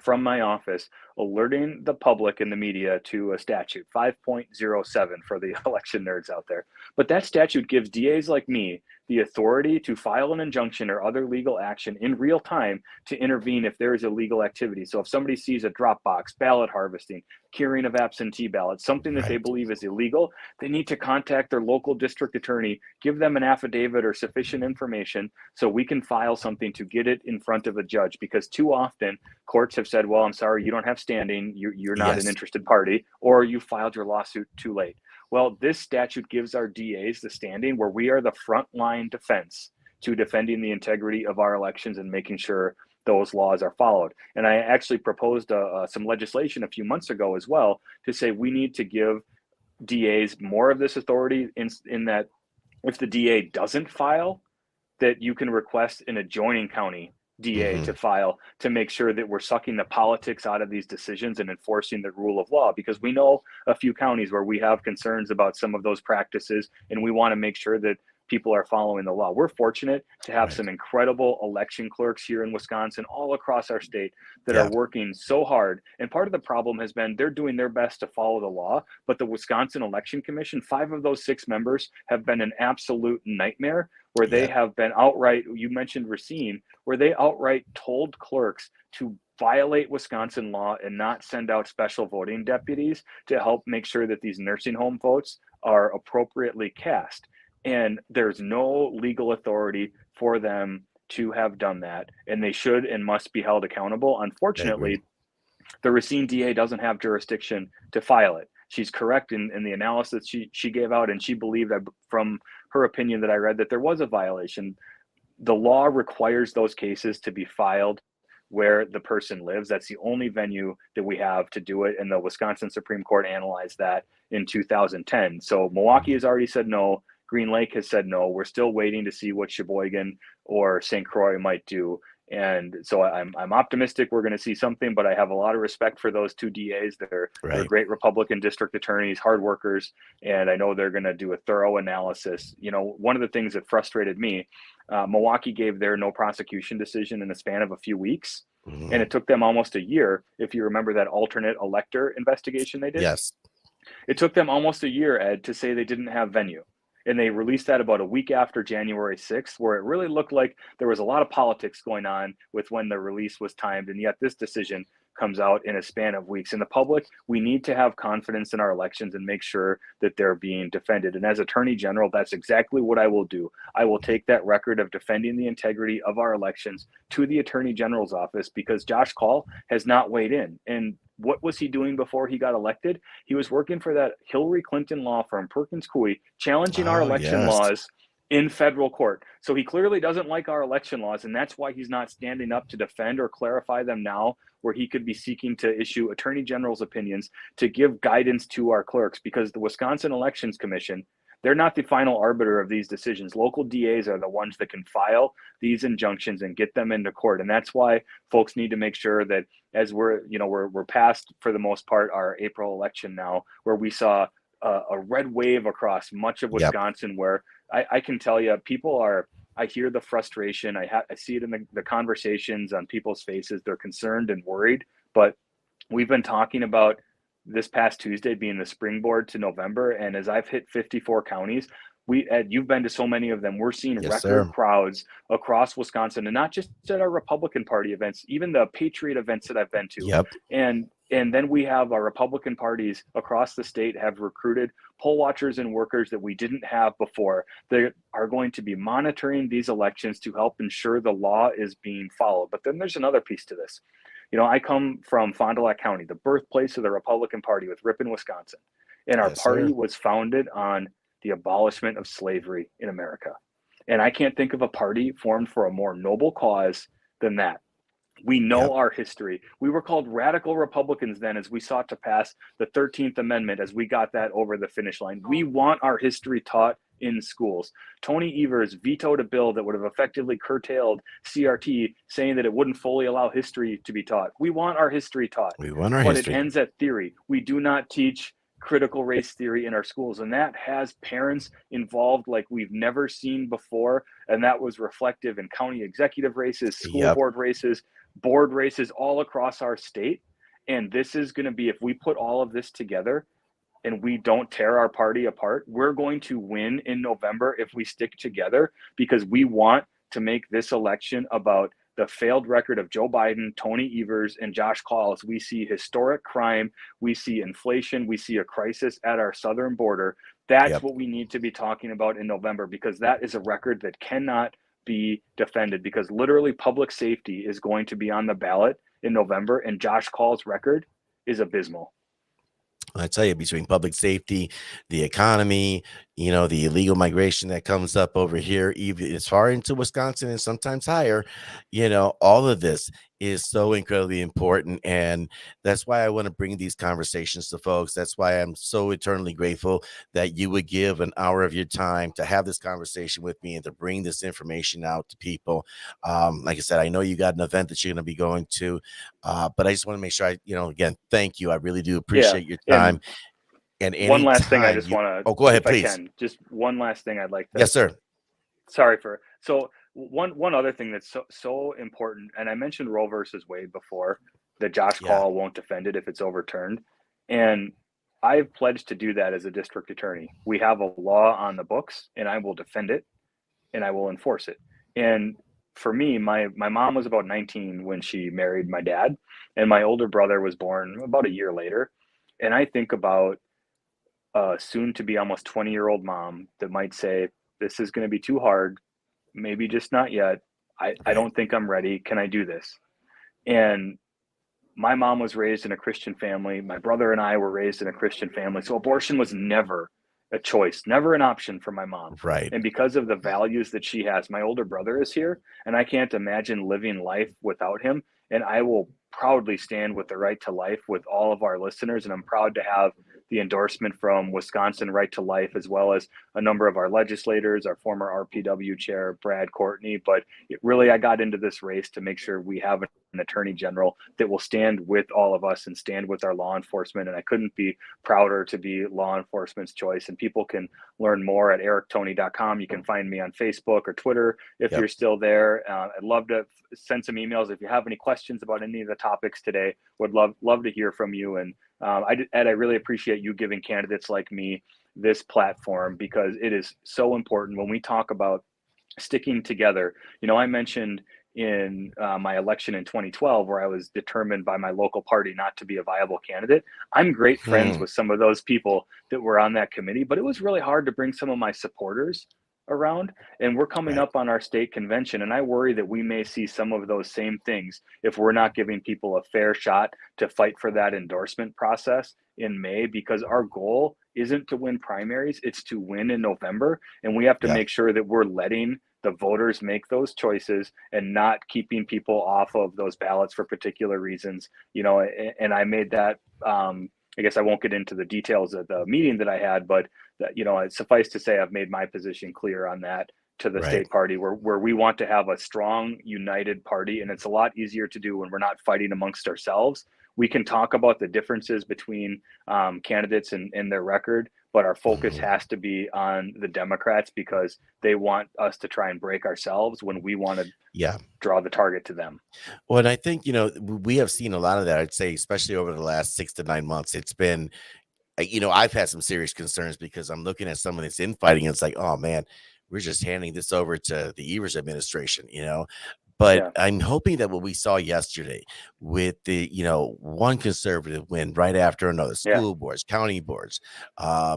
Speaker 2: from my office alerting the public and the media to a statute 5.07 for the election nerds out there. But that statute gives DAs like me the authority to file an injunction or other legal action in real time to intervene if there is illegal activity. So if somebody sees a drop box, ballot harvesting, curing of absentee ballots, something that they
Speaker 1: Right.
Speaker 2: believe is illegal, they need to contact their local district attorney, give them an affidavit or sufficient information so we can file something to get it in front of a judge. Because too often courts have said, well, I'm sorry, you don't have standing, you're not an
Speaker 1: Yes.
Speaker 2: interested party, or you filed your lawsuit too late. Well, this statute gives our DAs the standing where we are the frontline defense to defending the integrity of our elections and making sure those laws are followed. And I actually proposed some legislation a few months ago as well to say we need to give DAs more of this authority in that if the DA doesn't file, that you can request an adjoining county DA to
Speaker 1: Hmm.
Speaker 2: file to make sure that we're sucking the politics out of these decisions and enforcing the rule of law. Because we know a few counties where we have concerns about some of those practices, and we want to make sure that people are following the law. We're fortunate to have
Speaker 1: Right.
Speaker 2: some incredible election clerks here in Wisconsin, all across our state, that are
Speaker 1: Yeah.
Speaker 2: working so hard. And part of the problem has been they're doing their best to follow the law, but the Wisconsin Election Commission, 5 of those 6 members have been an absolute nightmare where they
Speaker 1: Yeah.
Speaker 2: have been outright, you mentioned Racine, where they outright told clerks to violate Wisconsin law and not send out special voting deputies to help make sure that these nursing home votes are appropriately cast. And there's no legal authority for them to have done that. And they should and must be held accountable.
Speaker 1: I agree.
Speaker 2: Unfortunately, the Racine DA doesn't have jurisdiction to file it. She's correct in the analysis she gave out, and she believed that from her opinion that I read that there was a violation. The law requires those cases to be filed where the person lives. That's the only venue that we have to do it. And the Wisconsin Supreme Court analyzed that in 2010. So Milwaukee has already said no. Green Lake has said no. We're still waiting to see what Sheboygan or St. Croix might do. And so I'm optimistic we're going to see something, but I have a lot of respect for those 2 DAs. They're
Speaker 1: Right.
Speaker 2: great Republican district attorneys, hard workers, and I know they're going to do a thorough analysis. One of the things that frustrated me, Milwaukee gave their no prosecution decision in the span of a few weeks, and
Speaker 1: Hmm.
Speaker 2: it took them almost a year. If you remember that alternate elector investigation they did,
Speaker 1: Yes.
Speaker 2: it took them almost a year, Ed, to say they didn't have venue. And they released that about a week after January 6th, where it really looked like there was a lot of politics going on with when the release was timed. And yet this decision comes out in a span of weeks. In the public, we need to have confidence in our elections and make sure that they're being defended. And as Attorney General, that's exactly what I will do. I will take that record of defending the integrity of our elections to the Attorney General's office because Josh Call has not weighed in. And what was he doing before he got elected? He was working for that Hillary Clinton law firm, Perkins Coie, challenging our
Speaker 1: Oh,
Speaker 2: election
Speaker 1: yes.
Speaker 2: laws in federal court. So he clearly doesn't like our election laws, and that's why he's not standing up to defend or clarify them now, where he could be seeking to issue attorney general's opinions to give guidance to our clerks, because the Wisconsin Elections Commission, they're not the final arbiter of these decisions. Local DAs are the ones that can file these injunctions and get them into court. And that's why folks need to make sure that as we're past, for the most part, our April election now, where we saw a red wave across much of
Speaker 1: Yep.
Speaker 2: Wisconsin, where I can tell you, I hear the frustration. I see it in the conversations on people's faces. They're concerned and worried, but we've been talking about this past Tuesday being the springboard to November. And as I've hit 54 counties, you've been to so many of them, we're seeing
Speaker 1: Yes,
Speaker 2: record
Speaker 1: sir.
Speaker 2: crowds across Wisconsin, and not just at our Republican Party events, even the Patriot events that I've been to.
Speaker 1: Yep.
Speaker 2: And then we have our Republican parties across the state have recruited poll watchers and workers that we didn't have before. They are going to be monitoring these elections to help ensure the law is being followed. But then there's another piece to this. I come from Fond du Lac County, the birthplace of the Republican Party with Ripon, Wisconsin. And our
Speaker 1: Yes,
Speaker 2: party
Speaker 1: sir.
Speaker 2: was founded on the abolishment of slavery in America. And I can't think of a party formed for a more noble cause than that. We know
Speaker 1: Yep.
Speaker 2: our history. We were called radical Republicans then, as we sought to pass the 13th Amendment, as we got that over the finish line. We want our history taught in schools. Toney Evers vetoed a bill that would have effectively curtailed CRT, saying that it wouldn't fully allow history to be taught. We want our history taught,
Speaker 1: We want our
Speaker 2: but it
Speaker 1: history.
Speaker 2: ends at theory. We do not teach critical race theory in our schools, and that has parents involved like we've never seen before. And that was reflective in county executive races, school
Speaker 1: Yep.
Speaker 2: board races, board races all across our state. And this is going to be, if we put all of this together and we don't tear our party apart, we're going to win in November if we stick together, because we want to make this election about the failed record of Joe Biden, Toney Evers, and Josh Claus. We see historic crime. We see inflation. We see a crisis at our southern border. That's
Speaker 1: Yep.
Speaker 2: what we need to be talking about in November, because that is a record that cannot be defended, because literally public safety is going to be on the ballot in November, and Josh Claus' record is abysmal.
Speaker 1: I tell you, between public safety, the economy, the illegal migration that comes up over here, even as far into Wisconsin and sometimes higher, all of this is so incredibly important. And that's why I want to bring these conversations to folks. That's why I'm so eternally grateful that you would give an hour of your time to have this conversation with me and to bring this information out to people. Like I said, I know you got an event that you're going to be going to, but I just want to make sure again, thank you. I really do
Speaker 2: Yeah.
Speaker 1: appreciate your time.
Speaker 2: And
Speaker 1: And
Speaker 2: one last thing I
Speaker 1: anytime
Speaker 2: just
Speaker 1: you,
Speaker 2: want
Speaker 1: oh, go
Speaker 2: to,
Speaker 1: ahead,
Speaker 2: if I
Speaker 1: please.
Speaker 2: can, just one last thing I'd like to,
Speaker 1: Yes, sir.
Speaker 2: sorry for, so one other thing that's so important, and I mentioned Roe versus Wade before, that Josh
Speaker 1: Yeah.
Speaker 2: Call won't defend it if it's overturned. And I've pledged to do that as a district attorney. We have a law on the books, and I will defend it and I will enforce it. And for me, my mom was about 19 when she married my dad, and my older brother was born about a year later. And I think about a soon to be almost 20-year-old mom that might say, this is going to be too hard, maybe just not yet. I
Speaker 1: Right.
Speaker 2: don't think I'm ready. Can I do this? And my mom was raised in a Christian family. My brother and I were raised in a Christian family. So abortion was never a choice, never an option for my mom.
Speaker 1: Right.
Speaker 2: And because of the values that she has, my older brother is here, and I can't imagine living life without him. And I will proudly stand with the Right to Life with all of our listeners. And I'm proud to have the endorsement from Wisconsin Right to Life, as well as a number of our legislators, our former RPW chair, Brad Courtney. But I got into this race to make sure we have an attorney general that will stand with all of us and stand with our law enforcement. And I couldn't be prouder to be law enforcement's choice. And people can learn more at erictoney.com. You can find me on Facebook or Twitter if
Speaker 1: Yep.
Speaker 2: you're still there. I'd love to send some emails if you have any questions about any of the topics today. Would love to hear from you. And Ed, I really appreciate you giving candidates like me this platform, because it is so important when we talk about sticking together. I mentioned in my election in 2012, where I was determined by my local party not to be a viable candidate. I'm great friends with some of those people that were on that committee, but it was really hard to bring some of my supporters around. And we're coming
Speaker 1: Right.
Speaker 2: up on our state convention, and I worry that we may see some of those same things if we're not giving people a fair shot to fight for that endorsement process in May, because our goal isn't to win primaries, it's to win in November. And we have to
Speaker 1: Yeah.
Speaker 2: make sure that we're letting the voters make those choices and not keeping people off of those ballots for particular reasons. And I made that, I guess I won't get into the details of the meeting that I had, but that, it's suffice to say, I've made my position clear on that to the
Speaker 1: Right.
Speaker 2: state party, where we want to have a strong, united party. And it's a lot easier to do when we're not fighting amongst ourselves. We can talk about the differences between candidates and their record, but our focus
Speaker 1: Mhm.
Speaker 2: has to be on the Democrats because they want us to try and break ourselves when we want to
Speaker 1: Yeah.
Speaker 2: draw the target to them.
Speaker 1: Well, and I think, we have seen a lot of that, I'd say, especially over the last 6 to 9 months. It's been, I've had some serious concerns because I'm looking at some of this infighting. And it's like, oh man, we're just handing this over to the Evers administration. But
Speaker 2: Yeah.
Speaker 1: I'm hoping that what we saw yesterday with the, one conservative win right after another,
Speaker 2: Yeah.
Speaker 1: school boards, county boards,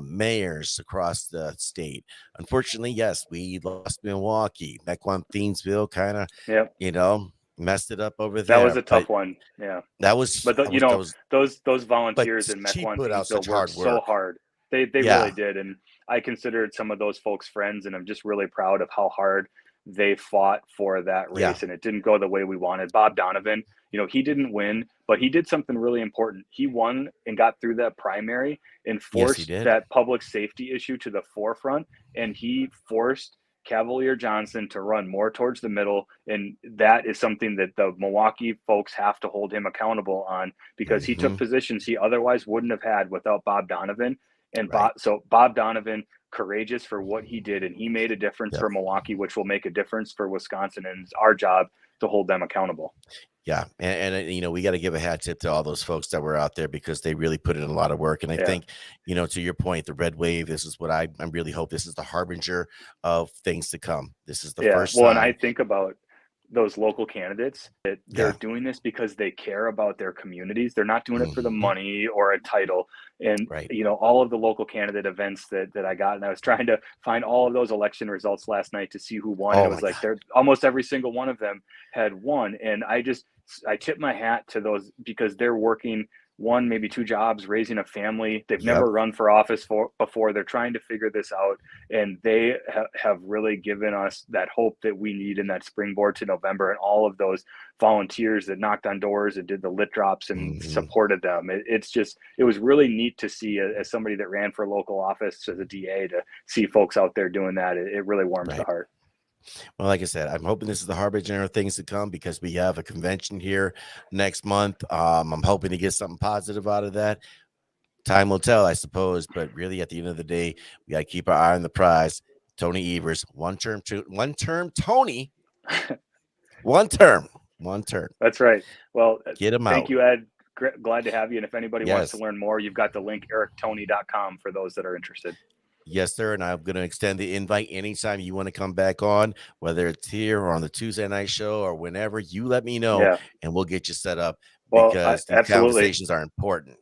Speaker 1: mayors across the state. Unfortunately, yes, we lost Milwaukee. Mequon Thiensville kind of,
Speaker 2: Yeah.
Speaker 1: messed it up over
Speaker 2: That was
Speaker 1: there.
Speaker 2: a
Speaker 1: But
Speaker 2: tough one. Yeah.
Speaker 1: that was,
Speaker 2: But
Speaker 1: that was, that was,
Speaker 2: those
Speaker 1: but
Speaker 2: volunteers in
Speaker 1: she
Speaker 2: Mequon
Speaker 1: put out
Speaker 2: Thiensville
Speaker 1: such
Speaker 2: worked
Speaker 1: hard
Speaker 2: so
Speaker 1: work.
Speaker 2: hard. They really
Speaker 1: Yeah.
Speaker 2: did, and I considered some of those folks friends, and I'm just really proud of how hard they fought for that
Speaker 1: Yeah.
Speaker 2: race. And it didn't go the way we wanted. Bob Donovan, he didn't win, but he did something really important. He won and got through that primary and
Speaker 1: Yes, he
Speaker 2: forced
Speaker 1: did.
Speaker 2: that public safety issue to the forefront, and he forced Cavalier Johnson to run more towards the middle. And that is something that the Milwaukee folks have to hold him accountable on because he took
Speaker 1: Mhm.
Speaker 2: positions he otherwise wouldn't have had without Bob Donovan. And
Speaker 1: Right.
Speaker 2: Bob Donovan, courageous for what he did, and he made a difference
Speaker 1: Yep.
Speaker 2: for Milwaukee, which will make a difference for Wisconsin. And it's our job to hold them accountable.
Speaker 1: Yeah, and we got to give a hat tip to all those folks that were out there because they really put in a lot of work. And I
Speaker 2: Yeah.
Speaker 1: think, to your point, the red wave. This is what I really hope. This is the harbinger of things to come. This is the
Speaker 2: Yeah.
Speaker 1: first
Speaker 2: Well, and I
Speaker 1: sign.
Speaker 2: think about those local candidates that they're
Speaker 1: Yeah.
Speaker 2: doing this because they care about their communities. They're not doing it for the
Speaker 1: Mhm.
Speaker 2: money or a title. And
Speaker 1: Right.
Speaker 2: all of the local candidate events that I got, and I was trying to find all of those election results last night to see who won, and
Speaker 1: Oh
Speaker 2: it
Speaker 1: my
Speaker 2: was like
Speaker 1: God.
Speaker 2: they're almost every single one of them had won. And I tip my hat to those because they're working one, maybe two jobs, raising a family. They've
Speaker 1: Yep.
Speaker 2: never run for office before. They're trying to figure this out, and they have really given us that hope that we need in that springboard to November. And all of those volunteers that knocked on doors and did the lit drops and
Speaker 1: Mhm.
Speaker 2: supported them. It was really neat to see as somebody that ran for local office as a DA to see folks out there doing that. It really warms the
Speaker 1: Right.
Speaker 2: heart.
Speaker 1: Well, like I said, I'm hoping this is the harbinger of things to come because we have a convention here next month. I'm hoping to get something positive out of that. Time will tell, I suppose, but really, at the end of the day, we got to keep our eye on the prize. Toney Evers, one term. Tony, one term.
Speaker 2: That's right. Well,
Speaker 1: Get him
Speaker 2: thank
Speaker 1: out.
Speaker 2: you, Ed. Glad to have you. And if anybody wants to
Speaker 1: Yes,
Speaker 2: learn more, you've got the link erictoney.com for those that are interested.
Speaker 1: yes, sir. And I'm going to extend the invite anytime you want to come back on, whether it's here or on the Tuesday night show or whenever. You let me know,
Speaker 2: Yeah.
Speaker 1: and we'll get you set up
Speaker 2: Well,
Speaker 1: because these
Speaker 2: absolutely.
Speaker 1: conversations are important.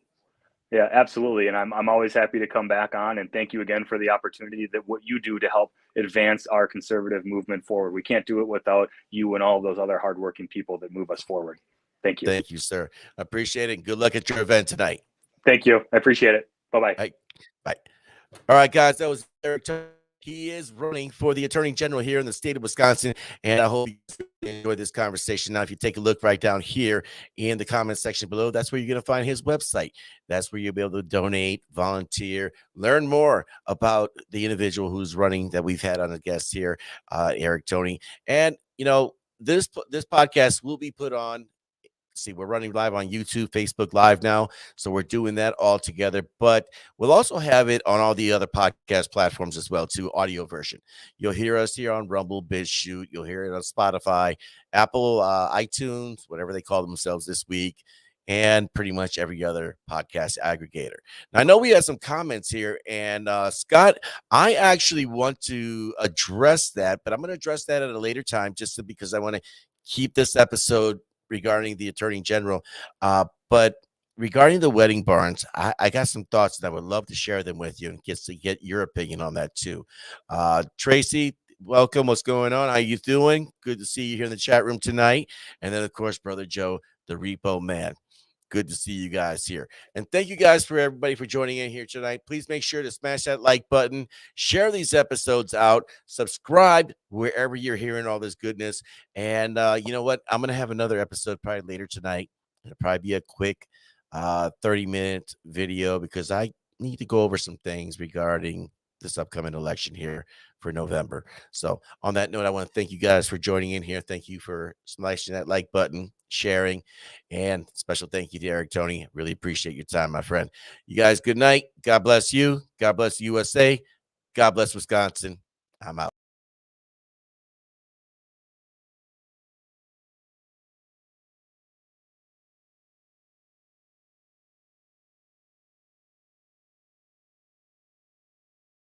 Speaker 2: Yeah, absolutely. And I'm always happy to come back on, and thank you again for the opportunity that what you do to help advance our conservative movement forward. We can't do it without you and all of those other hardworking people that move us forward. Thank you.
Speaker 1: Thank you, sir. I appreciate it. And good luck at your event tonight.
Speaker 2: Thank you. I appreciate it. Bye-bye.
Speaker 1: Bye. Bye. All right, guys, that was Eric. He is running for the Attorney General here in the state of Wisconsin, and I hope you enjoyed this conversation. Now, if you take a look right down here in the comment section below, that's where you're going to find his website. That's where you'll be able to donate, volunteer, learn more about the individual who's running that we've had on the guest here, Eric Toney. And, this podcast will be put on. See, we're running live on YouTube, Facebook Live now. So we're doing that all together. But we'll also have it on all the other podcast platforms as well, too, audio version. You'll hear us here on Rumble, BitChute. You'll hear it on Spotify, Apple, iTunes, whatever they call themselves this week, and pretty much every other podcast aggregator. Now, I know we have some comments here. And Scott, I actually want to address that, but I'm going to address that at a later time just because I want to keep this episode regarding the Attorney General. But regarding the wedding barns, I got some thoughts and I would love to share them with you and get your opinion on that too. Tracy, welcome. What's going on? How you doing? Good to see you here in the chat room tonight. And then, of course, Brother Joe, the repo man. good to see you guys here. And thank you guys for everybody for joining in here tonight. Please make sure to smash that like button, share these episodes out, subscribe wherever you're hearing all this goodness. And you know what? I'm going to have another episode probably later tonight. It'll probably be a quick 30-minute video because I need to go over some things regarding this upcoming election here for November. So on that note, I want to thank you guys for joining in here. Thank you for smashing that like button, sharing, and special thank you to Eric Toney. Really appreciate your time, my friend. You guys, good night. God bless you. God bless USA. God bless Wisconsin. I'm out.